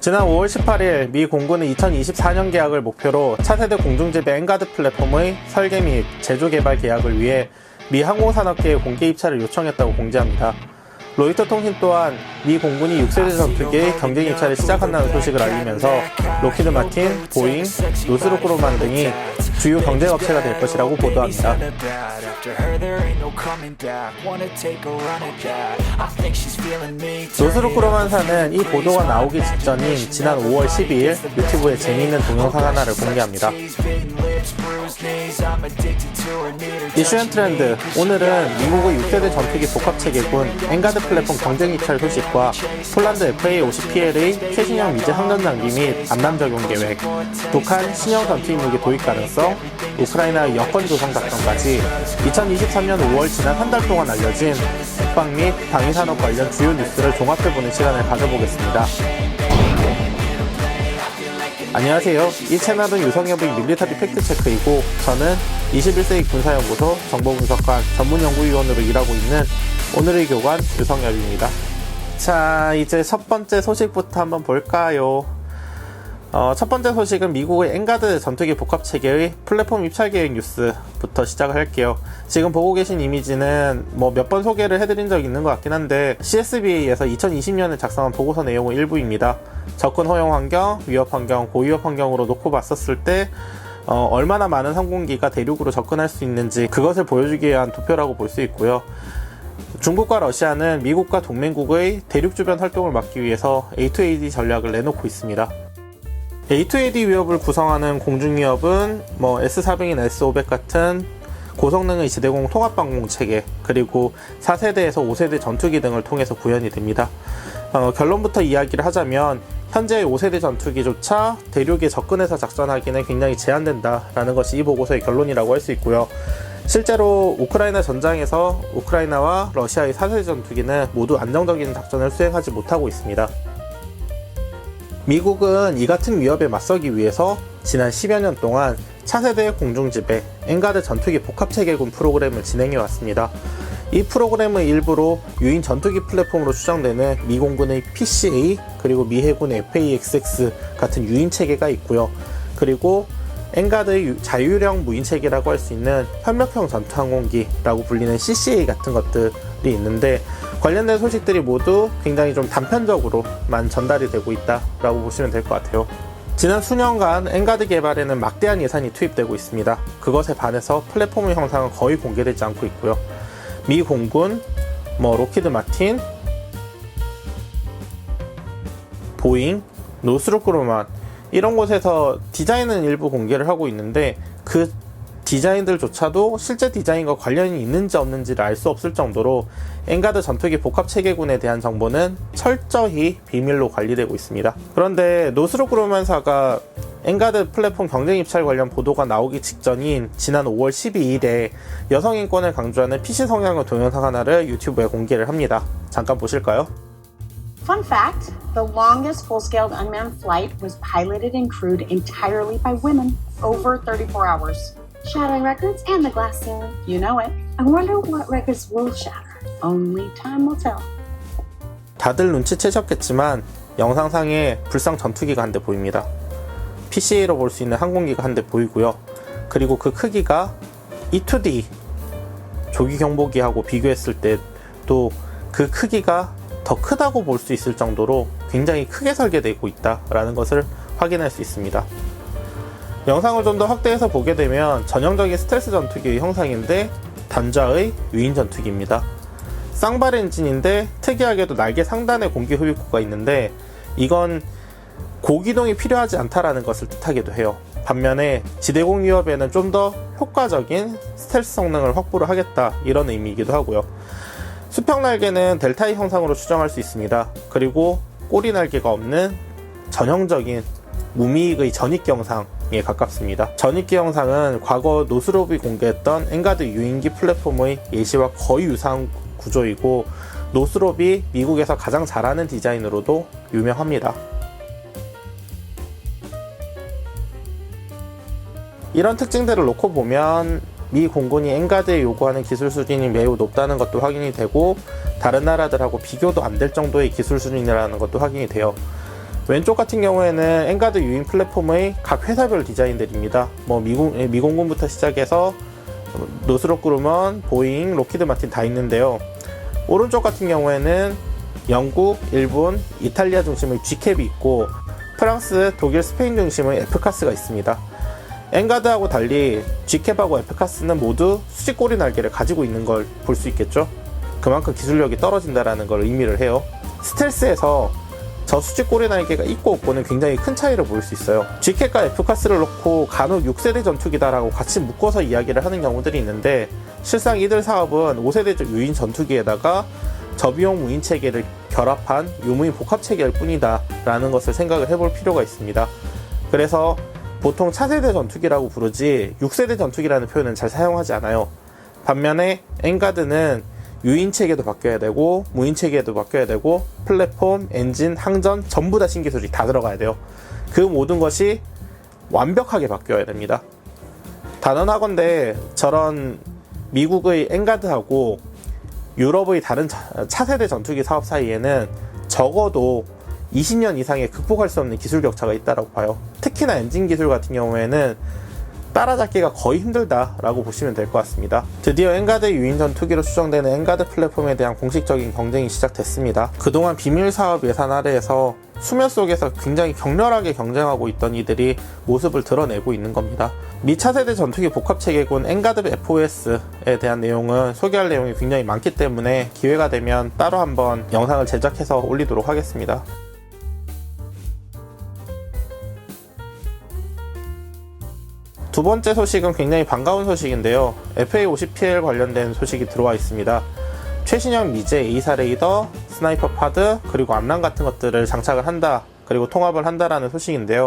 지난 5월 18일 미 공군은 2024년 개학을 목표로 차세대 공중지배 엔가드 플랫폼의 설계 및 제조 개발 계약을 위해 미 항공산업계에 공개 입찰을 요청했다고 공지합니다. 로이터 통신 또한 미 공군이 6세대 전투기의 경쟁 입찰을 시작한다는 소식을 알리면서 로키드 마틴, 보잉, 노스롭 그루만 등이 주요 경쟁업체가 될 것이라고 보도합니다. 노스롭 그루만사는 이 보도가 나오기 직전인 지난 5월 12일 유튜브에 재미있는 동영상 하나를 공개합니다. 이슈 앤 트렌드, 오늘은 미국의 6세대 전투기 복합체계군 엔가드 플랫폼 경쟁 입찰 소식과 폴란드 FA-50PL의 최신형 미제 항전장비 및 암람 적용 계획, 북한 신형 전투기 무기 도입 가능성, 우크라이나의 여권 조성 작전까지 2023년 5월 지난 한 달 동안 알려진 국방 및 방위산업 관련 주요 뉴스를 종합해보는 시간을 가져보겠습니다. 안녕하세요. 이 채널은 유성엽의 밀리터리 팩트체크이고 저는 21세기 군사연구소 정보분석관 전문연구위원으로 일하고 있는 오늘의 교관 유성엽입니다. 자, 이제 첫 번째 소식부터 한번 볼까요? 첫 번째 소식은 미국의 엔가드 전투기 복합체계의 플랫폼 입찰 계획 뉴스부터 시작을 할게요. 지금 보고 계신 이미지는 몇 번 소개를 해드린 적이 있는 것 같긴 한데 CSBA에서 2020년에 작성한 보고서 내용의 일부입니다. 접근 허용 환경, 위협 환경, 고위협 환경으로 놓고 봤었을 때 얼마나 많은 항공기가 대륙으로 접근할 수 있는지 그것을 보여주기 위한 도표라고 볼 수 있고요. 중국과 러시아는 미국과 동맹국의 대륙 주변 활동을 막기 위해서 A2AD 전략을 내놓고 있습니다. A2AD 위협을 구성하는 공중위협은 S400이나 S500 같은 고성능의 지대공 통합방공 체계, 그리고 4세대에서 5세대 전투기 등을 통해서 구현이 됩니다. 결론부터 이야기를 하자면 현재의 5세대 전투기조차 대륙에 접근해서 작전하기는 굉장히 제한된다라는 것이 이 보고서의 결론이라고 할 수 있고요. 실제로 우크라이나 전장에서 우크라이나와 러시아의 4세대 전투기는 모두 안정적인 작전을 수행하지 못하고 있습니다. 미국은 이 같은 위협에 맞서기 위해서 지난 10여 년 동안 차세대 공중지배 엔가드 전투기 복합체계군 프로그램을 진행해 왔습니다. 이 프로그램의 일부로 유인 전투기 플랫폼으로 추정되는 미 공군의 PCA 그리고 미 해군의 FA-XX 같은 유인 체계가 있고요. 그리고 엔가드의 자유령 무인 체계라고 할 수 있는 협력형 전투항공기라고 불리는 CCA 같은 것들이 있는데 관련된 소식들이 모두 굉장히 좀 단편적으로만 전달이 되고 있다라고 보시면 될 것 같아요. 지난 수년간 엔가드 개발에는 막대한 예산이 투입되고 있습니다. 그것에 반해서 플랫폼의 형상은 거의 공개되지 않고 있고요. 미 공군, 로키드 마틴, 보잉, 노스롭 그루만 이런 곳에서 디자인은 일부 공개를 하고 있는데 그 디자인들조차도 실제 디자인과 관련이 있는지 없는지를 알 수 없을 정도로 엔가드 전투기 복합체계군에 대한 정보는 철저히 비밀로 관리되고 있습니다. 그런데 노스롭 그루만사가 엔가드 플랫폼 경쟁 입찰 관련 보도가 나오기 직전인 지난 5월 12일에 여성 인권을 강조하는 PC 성향의 동영상 하나를 유튜브에 공개를 합니다. 잠깐 보실까요? Fun fact, the longest full-scale unmanned flight was piloted and crewed entirely by women, over 34 hours. Shattering records and the glass ceiling, you know it. I wonder what records will shatter. Only time will tell. 다들 눈치채셨겠지만 영상상에 불상 전투기가 한 대 보입니다. PCA로 볼 수 있는 항공기가 한 대 보이고요. 그리고 그 크기가 E-2D 조기 경보기하고 비교했을 때도 그 크기가 더 크다고 볼 수 있을 정도로 굉장히 크게 설계되고 있다라는 것을 확인할 수 있습니다. 영상을 좀 더 확대해서 보게 되면 전형적인 스텔스 전투기의 형상인데 단자의 유인 전투기입니다. 쌍발 엔진인데 특이하게도 날개 상단에 공기 흡입구가 있는데 이건 고기동이 필요하지 않다라는 것을 뜻하기도 해요. 반면에 지대공 위협에는 좀 더 효과적인 스텔스 성능을 확보를 하겠다 이런 의미이기도 하고요. 수평 날개는 델타의 형상으로 추정할 수 있습니다. 그리고 꼬리 날개가 없는 전형적인 무미익의 전익기 형상에 가깝습니다. 전익기 형상은 과거 노스롭이 공개했던 엔가드 유인기 플랫폼의 예시와 거의 유사한 구조이고 노스롭이 미국에서 가장 잘하는 디자인으로도 유명합니다. 이런 특징들을 놓고 보면 미 공군이 엔가드에 요구하는 기술 수준이 매우 높다는 것도 확인이 되고 다른 나라들하고 비교도 안 될 정도의 기술 수준이라는 것도 확인이 돼요. 왼쪽 같은 경우에는 엔가드 유인 플랫폼의 각 회사별 디자인들입니다. 미공군부터 시작해서 노스롭 그루먼, 보잉, 로키드 마틴 다 있는데요. 오른쪽 같은 경우에는 영국, 일본, 이탈리아 중심의 G캡이 있고 프랑스, 독일, 스페인 중심의 F카스가 있습니다. 엔가드하고 달리 G캡하고 F카스는 모두 수직꼬리 날개를 가지고 있는 걸 볼 수 있겠죠. 그만큼 기술력이 떨어진다는 걸 의미를 해요. 스텔스에서 저 수직꼬리 날개가 있고 없고는 굉장히 큰 차이를 보일 수 있어요. G캡과 F카스를 놓고 간혹 6세대 전투기다라고 같이 묶어서 이야기를 하는 경우들이 있는데, 실상 이들 사업은 5세대 유인 전투기에다가 저비용 무인 체계를 결합한 유무인 복합 체계일 뿐이다 라는 것을 생각을 해볼 필요가 있습니다. 그래서 보통 차세대 전투기라고 부르지 6세대 전투기라는 표현은 잘 사용하지 않아요. 반면에 엔가드는 유인 체계도 바뀌어야 되고 무인 체계도 바뀌어야 되고 플랫폼, 엔진, 항전 전부 다 신기술이 다 들어가야 돼요. 그 모든 것이 완벽하게 바뀌어야 됩니다. 단언하건대 저런 미국의 엔가드하고 유럽의 다른 차세대 전투기 사업 사이에는 적어도 20년 이상의 극복할 수 없는 기술 격차가 있다고 봐요. 특히나 엔진 기술 같은 경우에는 따라잡기가 거의 힘들다라고 보시면 될 것 같습니다. 드디어 엔가드 유인 전투기로 추정되는 엔가드 플랫폼에 대한 공식적인 경쟁이 시작됐습니다. 그동안 비밀 사업 예산 아래에서 수면 속에서 굉장히 격렬하게 경쟁하고 있던 이들이 모습을 드러내고 있는 겁니다. 미 차세대 전투기 복합체계군 엔가드 FOS에 대한 내용은 소개할 내용이 굉장히 많기 때문에 기회가 되면 따로 한번 영상을 제작해서 올리도록 하겠습니다. 두 번째 소식은 굉장히 반가운 소식인데요. FA-50PL 관련된 소식이 들어와 있습니다. 최신형 미제 A사 레이더, 스나이퍼 파드, 그리고 암람 같은 것들을 장착을 한다, 그리고 통합을 한다라는 소식인데요.